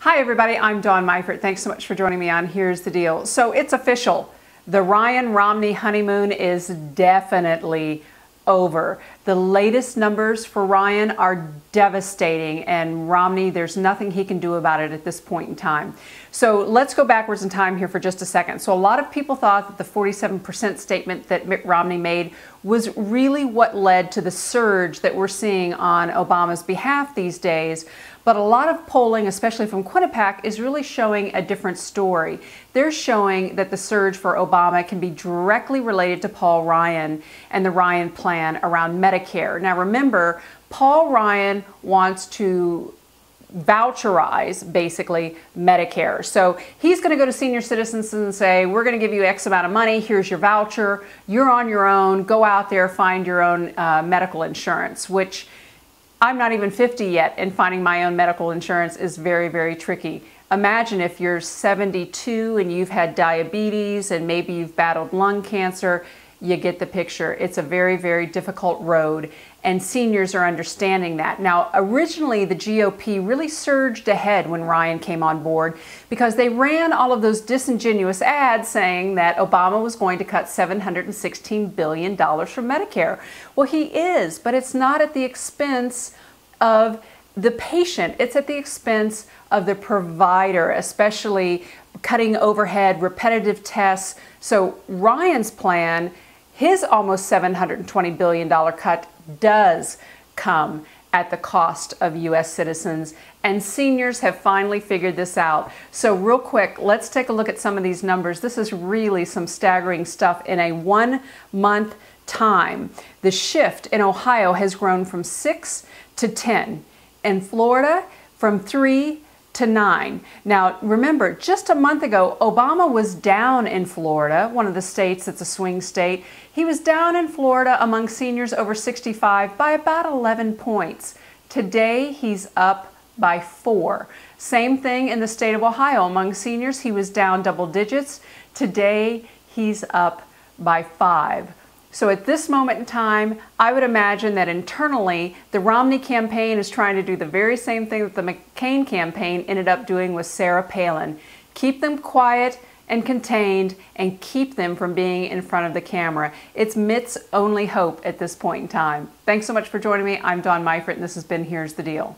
Hi everybody, I'm Dawn Meifert. Thanks so much for joining me on Here's the Deal. So it's official. The Ryan-Romney honeymoon is definitely over. The latest numbers for Ryan are devastating, and Romney, there's nothing he can do about it at this point in time. So let's go backwards in time here for just a second. So a lot of people thought that the 47% statement that Mitt Romney made was really what led to the surge that we're seeing on Obama's behalf these days. But a lot of polling, especially from Quinnipiac, is really showing a different story. They're showing that the surge for Obama can be directly related to Paul Ryan and the Ryan plan around Medicare. Now remember, Paul Ryan wants to voucherize, basically, Medicare. So he's going to go to senior citizens and say, we're going to give you X amount of money, here's your voucher, you're on your own, go out there, find your own medical insurance, which I'm not even 50 yet, and finding my own medical insurance is very, very tricky. Imagine if you're 72 and you've had diabetes and maybe you've battled lung cancer. You get the picture. It's a very, very difficult road, and seniors are understanding that. Now, originally, the GOP really surged ahead when Ryan came on board because they ran all of those disingenuous ads saying that Obama was going to cut $716 billion from Medicare. Well, he is, but it's not at the expense of the patient. It's at the expense of the provider, especially cutting overhead, repetitive tests. So Ryan's plan, his almost $720 billion cut, does come at the cost of U.S. citizens, and seniors have finally figured this out. So real quick, let's take a look at some of these numbers. This is really some staggering stuff in a 1 month time. The shift in Ohio has grown from 6 to 10. In Florida, from 3 to 9. Now, remember, just a month ago, Obama was down in Florida, one of the states that's a swing state. He was down in Florida among seniors over 65 by about 11 points. Today, he's up by 4. Same thing in the state of Ohio. Among seniors, he was down double digits. Today, he's up by 5. So at this moment in time, I would imagine that internally, the Romney campaign is trying to do the very same thing that the McCain campaign ended up doing with Sarah Palin. Keep them quiet and contained and keep them from being in front of the camera. It's Mitt's only hope at this point in time. Thanks so much for joining me. I'm Dawn Meifert, and this has been Here's the Deal.